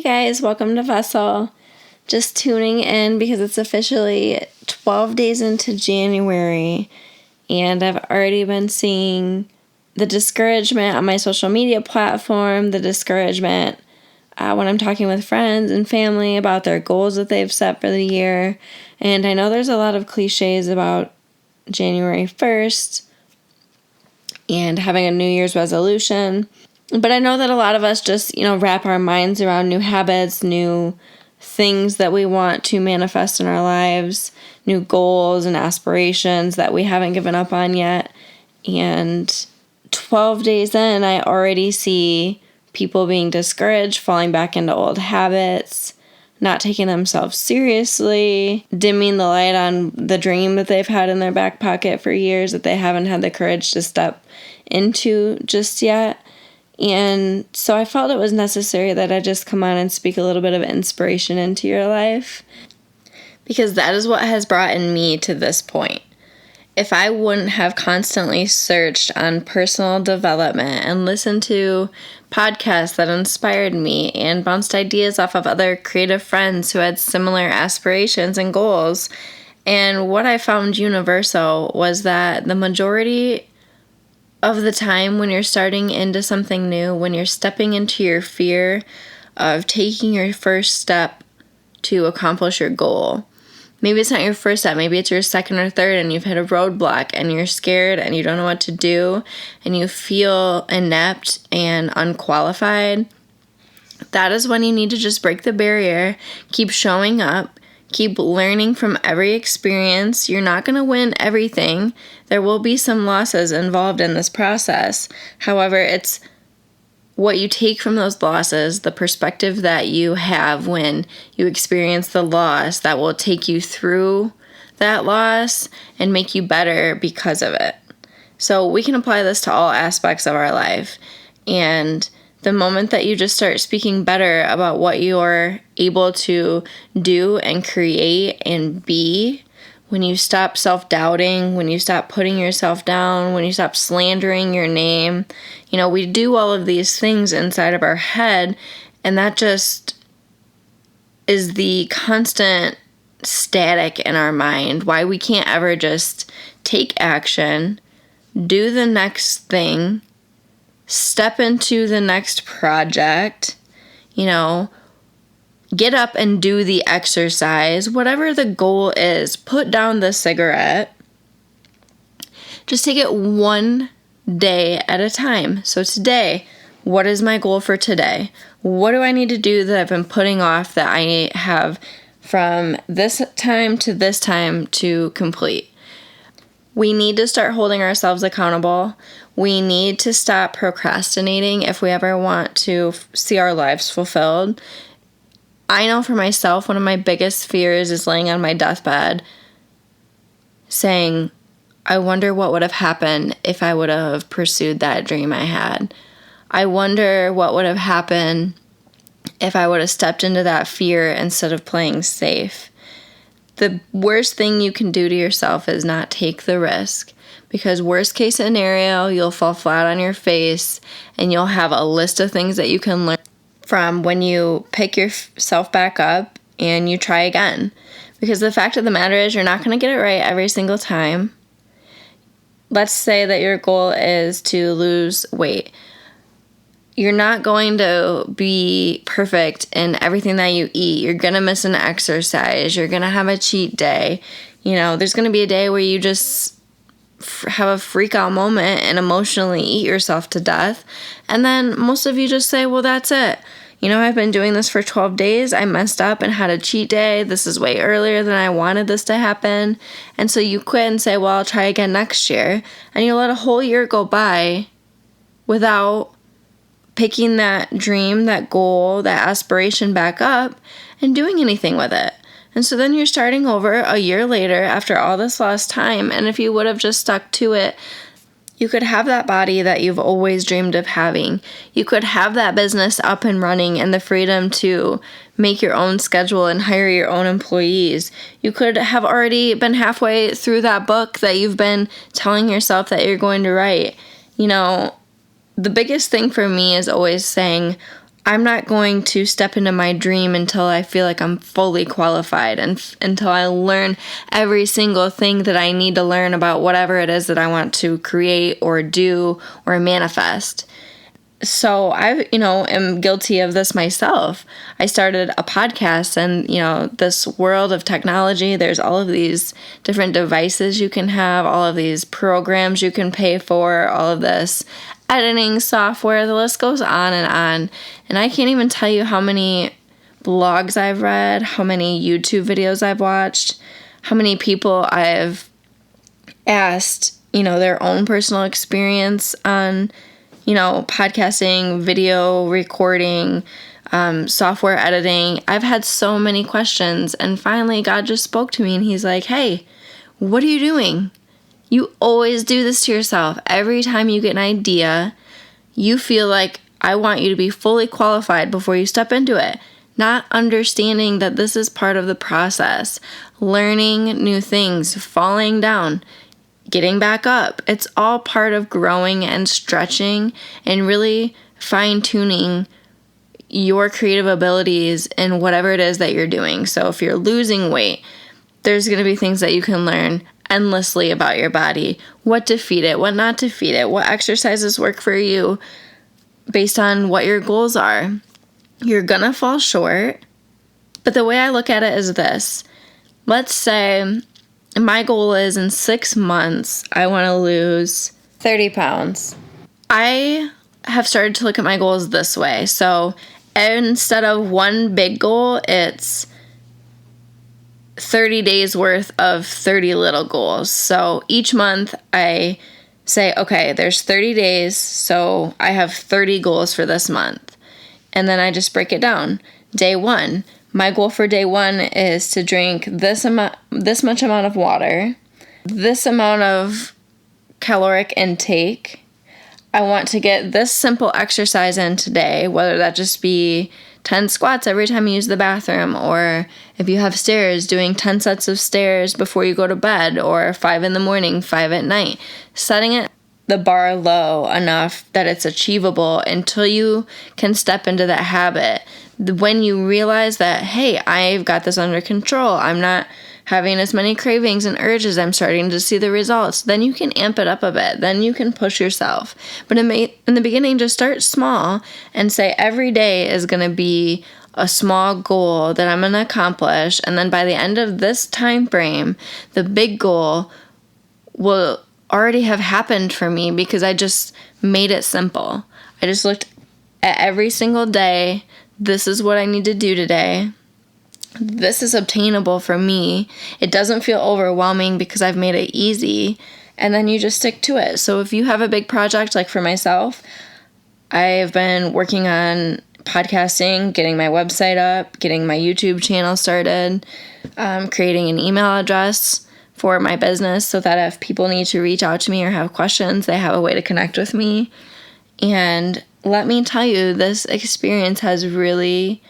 guys, welcome to Vessel. Just tuning in because it's officially 12 days into January, and I've already been seeing the discouragement on my social media platform, the discouragement when I'm talking with friends and family about their goals that they've set for the year. And I know there's a lot of cliches about January 1st and having a New Year's resolution. But I know that a lot of us just, wrap our minds around new habits, new things that we want to manifest in our lives, new goals and aspirations that we haven't given up on yet. And 12 days in, I already see people being discouraged, falling back into old habits, not taking themselves seriously, dimming the light on the dream that they've had in their back pocket for years that they haven't had the courage to step into just yet. And so I felt it was necessary that I just come on and speak a little bit of inspiration into your life, because that is what has brought me to this point. If I wouldn't have constantly searched on personal development and listened to podcasts that inspired me and bounced ideas off of other creative friends who had similar aspirations and goals, and what I found universal was that the majority of the time when you're starting into something new, when you're stepping into your fear of taking your first step to accomplish your goal, maybe it's not your first step, maybe it's your second or third, and you've hit a roadblock and you're scared and you don't know what to do and you feel inept and unqualified, that is when you need to just break the barrier, keep showing up, keep learning from every experience. You're not going to win everything. There will be some losses involved in this process. However, it's what you take from those losses, the perspective that you have when you experience the loss, that will take you through that loss and make you better because of it. So we can apply this to all aspects of our life. And the moment that you just start speaking better about what you're able to do and create and be, when you stop self-doubting, when you stop putting yourself down, when you stop slandering your name, we do all of these things inside of our head, and that just is the constant static in our mind, why we can't ever just take action, do the next thing, step into the next project, get up and do the exercise, whatever the goal is, put down the cigarette. Just take it one day at a time. So today, what is my goal for today? What do I need to do that I've been putting off that I have from this time to complete? We need to start holding ourselves accountable. We need to stop procrastinating if we ever want to see our lives fulfilled. I know for myself, one of my biggest fears is laying on my deathbed saying, I wonder what would have happened if I would have pursued that dream I had. I wonder what would have happened if I would have stepped into that fear instead of playing safe. The worst thing you can do to yourself is not take the risk, because worst case scenario, you'll fall flat on your face and you'll have a list of things that you can learn from when you pick yourself back up and you try again. Because the fact of the matter is, you're not going to get it right every single time. Let's say that your goal is to lose weight. You're not going to be perfect in everything that you eat. You're going to miss an exercise. You're going to have a cheat day. There's going to be a day where you just have a freak out moment and emotionally eat yourself to death. And then most of you just say, well, that's it. I've been doing this for 12 days. I messed up and had a cheat day. This is way earlier than I wanted this to happen. And so you quit and say, well, I'll try again next year. And you let a whole year go by without picking that dream, that goal, that aspiration back up and doing anything with it. And so then you're starting over a year later after all this lost time. And if you would have just stuck to it, you could have that body that you've always dreamed of having. You could have that business up and running and the freedom to make your own schedule and hire your own employees. You could have already been halfway through that book that you've been telling yourself that you're going to write. The biggest thing for me is always saying, I'm not going to step into my dream until I feel like I'm fully qualified and until I learn every single thing that I need to learn about whatever it is that I want to create or do or manifest. So I, am guilty of this myself. I started a podcast and, this world of technology, there's all of these different devices you can have, all of these programs you can pay for, all of this editing software, the list goes on. And I can't even tell you how many blogs I've read, how many YouTube videos I've watched, how many people I've asked, their own personal experience on podcasting, video recording, software editing. I've had so many questions, and finally God just spoke to me and he's like, hey, what are you doing? You always do this to yourself. Every time you get an idea, you feel like I want you to be fully qualified before you step into it. Not understanding that this is part of the process. Learning new things, falling down, getting back up. It's all part of growing and stretching and really fine-tuning your creative abilities in whatever it is that you're doing. So if you're losing weight, there's going to be things that you can learn endlessly about your body, what to feed it, what not to feed it, what exercises work for you based on what your goals are. You're going to fall short, but the way I look at it is this. Let's say my goal is in 6 months, I want to lose 30 pounds. I have started to look at my goals this way. So instead of one big goal, it's 30 days worth of 30 little goals. So each month I say, okay, there's 30 days, so I have 30 goals for this month. And then I just break it down. Day 1, my goal for day 1 is to drink this much amount of water, this amount of caloric intake. I want to get this simple exercise in today, whether that just be 10 squats every time you use the bathroom, or if you have stairs, doing 10 sets of stairs before you go to bed, or 5 in the morning, 5 at night. Setting the bar low enough that it's achievable until you can step into that habit. When you realize that, hey, I've got this under control, I'm not having as many cravings and urges, I'm starting to see the results, then you can amp it up a bit. Then you can push yourself. But in the beginning, just start small and say every day is going to be a small goal that I'm going to accomplish. And then by the end of this time frame, the big goal will already have happened for me because I just made it simple. I just looked at every single day. This is what I need to do today. This is obtainable for me. It doesn't feel overwhelming because I've made it easy. And then you just stick to it. So if you have a big project, like for myself, I've been working on podcasting, getting my website up, getting my YouTube channel started, creating an email address for my business so that if people need to reach out to me or have questions, they have a way to connect with me. And let me tell you, this experience has really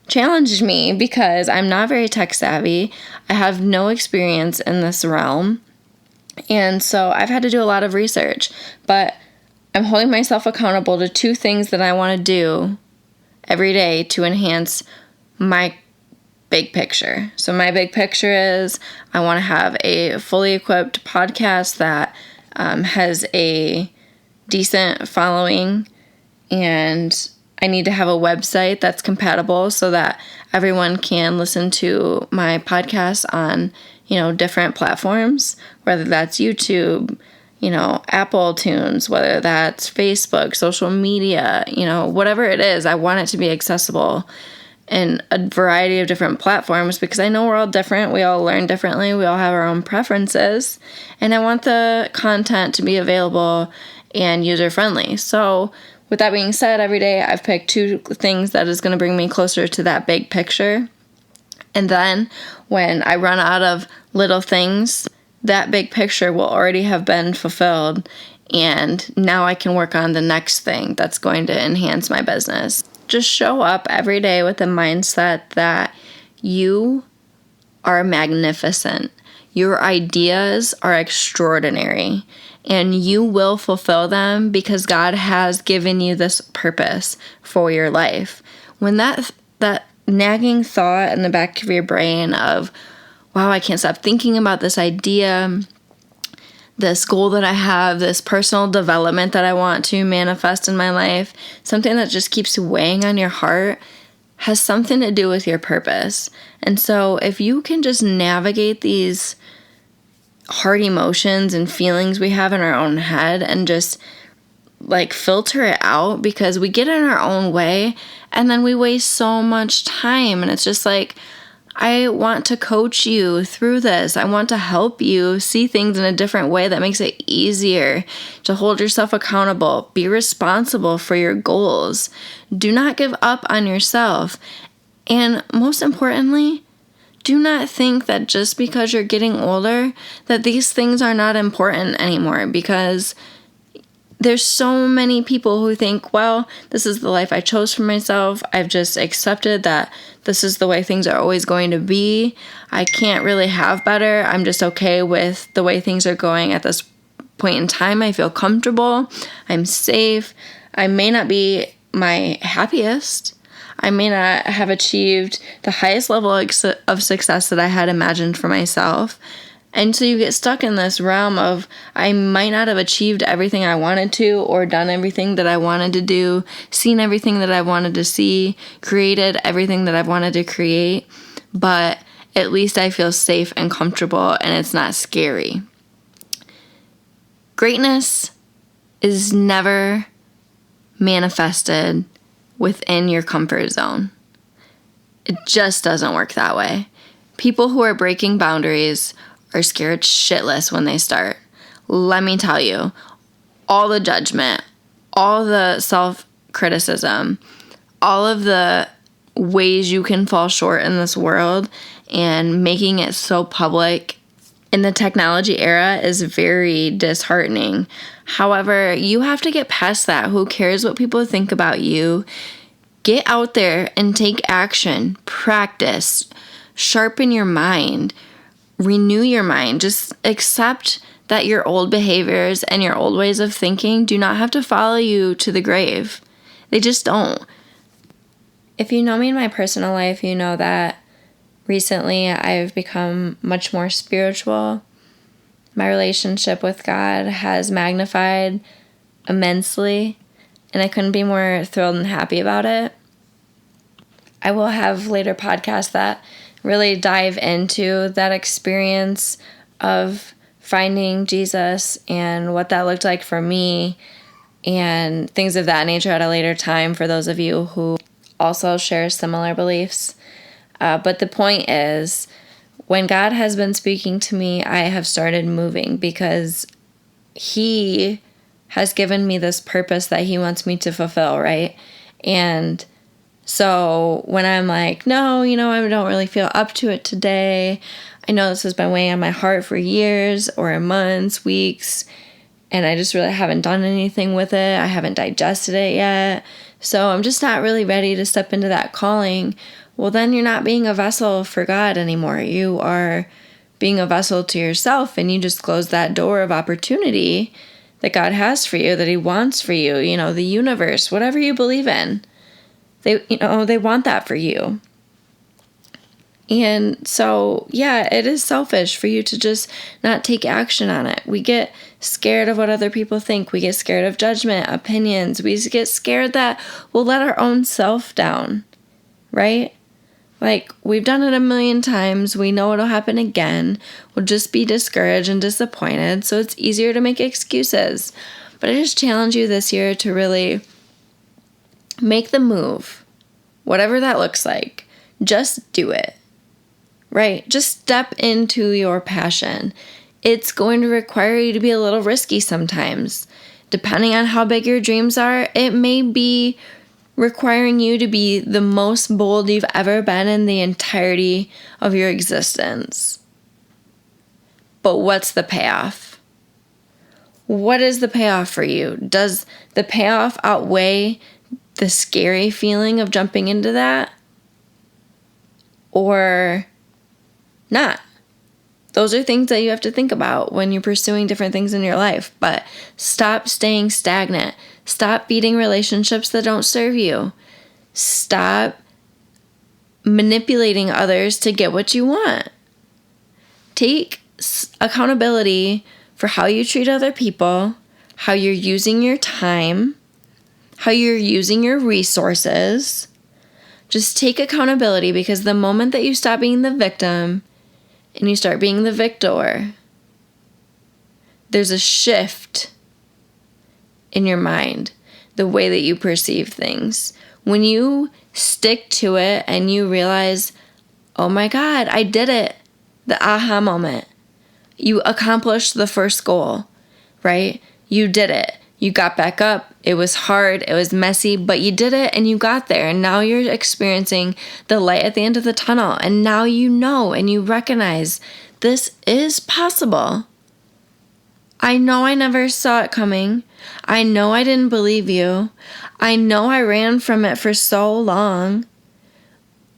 challenged me because I'm not very tech savvy. I have no experience in this realm. And so I've had to do a lot of research, but I'm holding myself accountable to 2 things that I want to do every day to enhance my big picture. So my big picture is I want to have a fully equipped podcast that has a decent following, and I need to have a website that's compatible so that everyone can listen to my podcast on, different platforms, whether that's YouTube, Apple Tunes, whether that's Facebook, social media, whatever it is. I want it to be accessible in a variety of different platforms because I know we're all different. We all learn differently. We all have our own preferences. And I want the content to be available and user-friendly. So with that being said, every day I've picked 2 things that is going to bring me closer to that big picture. And then when I run out of little things, that big picture will already have been fulfilled. And now I can work on the next thing that's going to enhance my business. Just show up every day with the mindset that you are magnificent. Your ideas are extraordinary. and you will fulfill them because God has given you this purpose for your life. When that nagging thought in the back of your brain of, wow, I can't stop thinking about this idea, this goal that I have, this personal development that I want to manifest in my life, something that just keeps weighing on your heart, has something to do with your purpose. And so if you can just navigate these hard emotions and feelings we have in our own head and just like filter it out, because we get in our own way and then we waste so much time. And it's just like, I want to coach you through this. I want to help you see things in a different way that makes it easier to hold yourself accountable. Be responsible for your goals. Do not give up on yourself. And most importantly, do not think that just because you're getting older that these things are not important anymore, because there's so many people who think, well, this is the life I chose for myself. I've just accepted that this is the way things are always going to be. I can't really have better. I'm just okay with the way things are going at this point in time. I feel comfortable. I'm safe. I may not be my happiest. I may not have achieved the highest level of success that I had imagined for myself. And so you get stuck in this realm of, I might not have achieved everything I wanted to, or done everything that I wanted to do, seen everything that I wanted to see, created everything that I've wanted to create, but at least I feel safe and comfortable and it's not scary. Greatness is never manifested within your comfort zone. It just doesn't work that way. People who are breaking boundaries are scared shitless when they start. Let me tell you, all the judgment, all the self-criticism, all of the ways you can fall short in this world, and making it so public in the technology era is very disheartening. However, you have to get past that. Who cares what people think about you? Get out there and take action. Practice. Sharpen your mind. Renew your mind. Just accept that your old behaviors and your old ways of thinking do not have to follow you to the grave. They just don't. If you know me in my personal life, you know that recently I've become much more spiritual. My relationship with God has magnified immensely, and I couldn't be more thrilled and happy about it. I will have later podcasts that really dive into that experience of finding Jesus and what that looked like for me and things of that nature at a later time for those of you who also share similar beliefs. But the point is, when God has been speaking to me, I have started moving because He has given me this purpose that He wants me to fulfill, right? And so when I'm like, no, I don't really feel up to it today. I know this has been weighing on my heart for years or months, weeks, and I just really haven't done anything with it. I haven't digested it yet. So I'm just not really ready to step into that calling. Well, then you're not being a vessel for God anymore. You are being a vessel to yourself, and you just close that door of opportunity that God has for you, that He wants for you, the universe, whatever you believe in. They want that for you. And so, yeah, it is selfish for you to just not take action on it. We get scared of what other people think. We get scared of judgment, opinions. We get scared that we'll let our own self down, right? Like, we've done it a million times. We know it'll happen again. We'll just be discouraged and disappointed. So it's easier to make excuses. But I just challenge you this year to really make the move, whatever that looks like. Just do it, right? Just step into your passion. It's going to require you to be a little risky sometimes. Depending on how big your dreams are, it may be requiring you to be the most bold you've ever been in the entirety of your existence. But what's the payoff? What is the payoff for you? Does the payoff outweigh the scary feeling of jumping into that? Or not? Those are things that you have to think about when you're pursuing different things in your life. But stop staying stagnant. Stop feeding relationships that don't serve you. Stop manipulating others to get what you want. Take accountability for how you treat other people, how you're using your time, how you're using your resources. Just take accountability, because the moment that you stop being the victim and you start being the victor, there's a shift in your mind, the way that you perceive things. When you stick to it and you realize, oh my God, I did it, the aha moment. You accomplished the first goal, right? You did it. You got back up. It was hard. It was messy, but you did it and you got there. And now you're experiencing the light at the end of the tunnel. And now you know and you recognize this is possible. I know I never saw it coming. I know I didn't believe you. I know I ran from it for so long.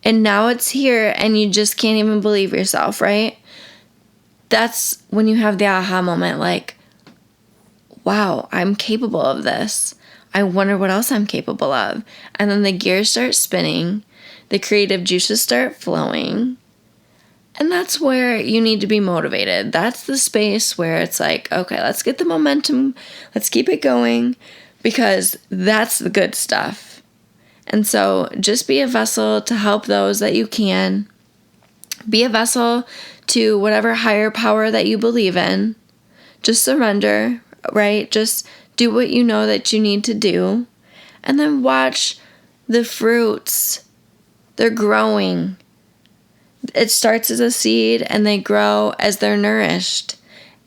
And now it's here and you just can't even believe yourself, right? That's when you have the aha moment, like, wow, I'm capable of this. I wonder what else I'm capable of. And then the gears start spinning, the creative juices start flowing. And that's where you need to be motivated. That's the space where it's like, okay, let's get the momentum. Let's keep it going, because that's the good stuff. And so just be a vessel to help those that you can. Be a vessel to whatever higher power that you believe in. Just surrender, right? Just do what you know that you need to do. And then watch the fruits. They're growing. It starts as a seed and they grow as they're nourished.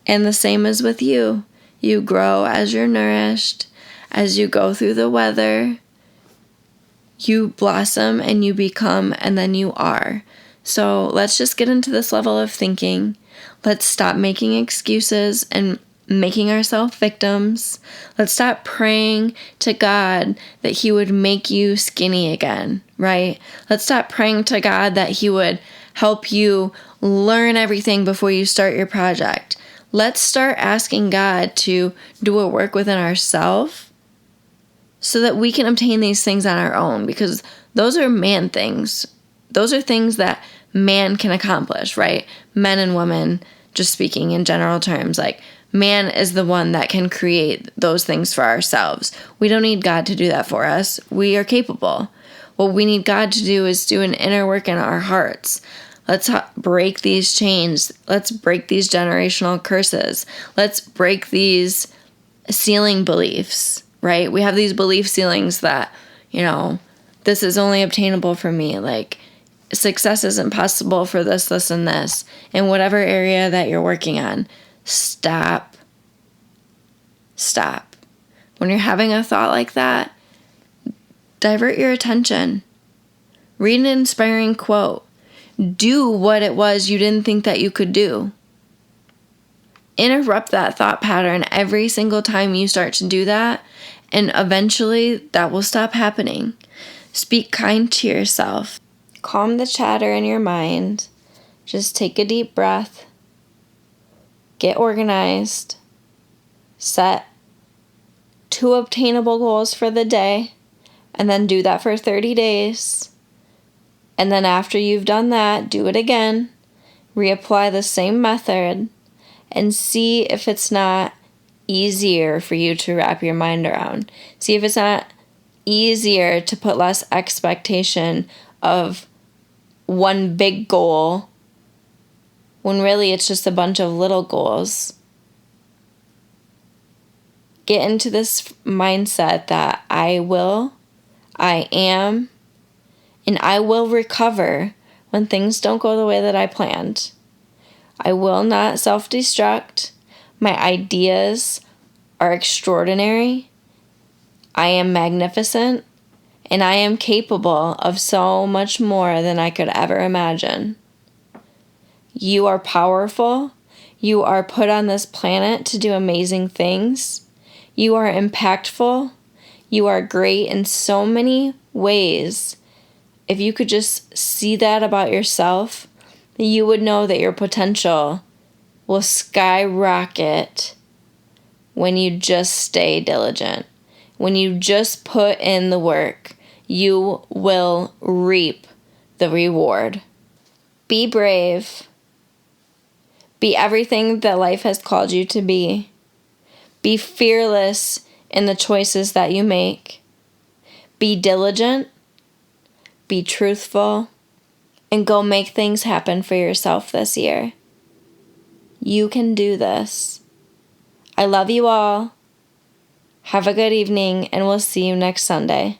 And the same as with you. You grow as you're nourished. As you go through the weather, you blossom and you become, and then you are. So let's just get into this level of thinking. Let's stop making excuses and making ourselves victims. Let's stop praying to God that He would make you skinny again, right? Let's stop praying to God that He would help you learn everything before you start your project. Let's start asking God to do a work within ourselves so that we can obtain these things on our own, because those are man things. Those are things that man can accomplish, right? Men and women, just speaking in general terms, like man is the one that can create those things for ourselves. We don't need God to do that for us. We are capable. What we need God to do is do an inner work in our hearts. Let's break these chains. Let's break these generational curses. Let's break these ceiling beliefs, right? We have these belief ceilings that, this is only obtainable for me. Like, success isn't possible for this, this, and this. In whatever area that you're working on, stop. Stop. When you're having a thought like that, divert your attention. Read an inspiring quote. Do what it was you didn't think that you could do. Interrupt that thought pattern every single time you start to do that, and eventually that will stop happening. Speak kind to yourself. Calm the chatter in your mind. Just take a deep breath. Get organized. Set 2 obtainable goals for the day, and then do that for 30 days. And then after you've done that, do it again. Reapply the same method and see if it's not easier for you to wrap your mind around. See if it's not easier to put less expectation of one big goal when really it's just a bunch of little goals. Get into this mindset that I am, and I will recover when things don't go the way that I planned. I will not self-destruct. My ideas are extraordinary. I am magnificent. And I am capable of so much more than I could ever imagine. You are powerful. You are put on this planet to do amazing things. You are impactful. You are great in so many ways. If you could just see that about yourself, you would know that your potential will skyrocket when you just stay diligent. When you just put in the work, you will reap the reward. Be brave. Be everything that life has called you to be. Be fearless in the choices that you make. Be diligent. Be truthful. And go make things happen for yourself this year. You can do this. I love you all. Have a good evening, and we'll see you next Sunday.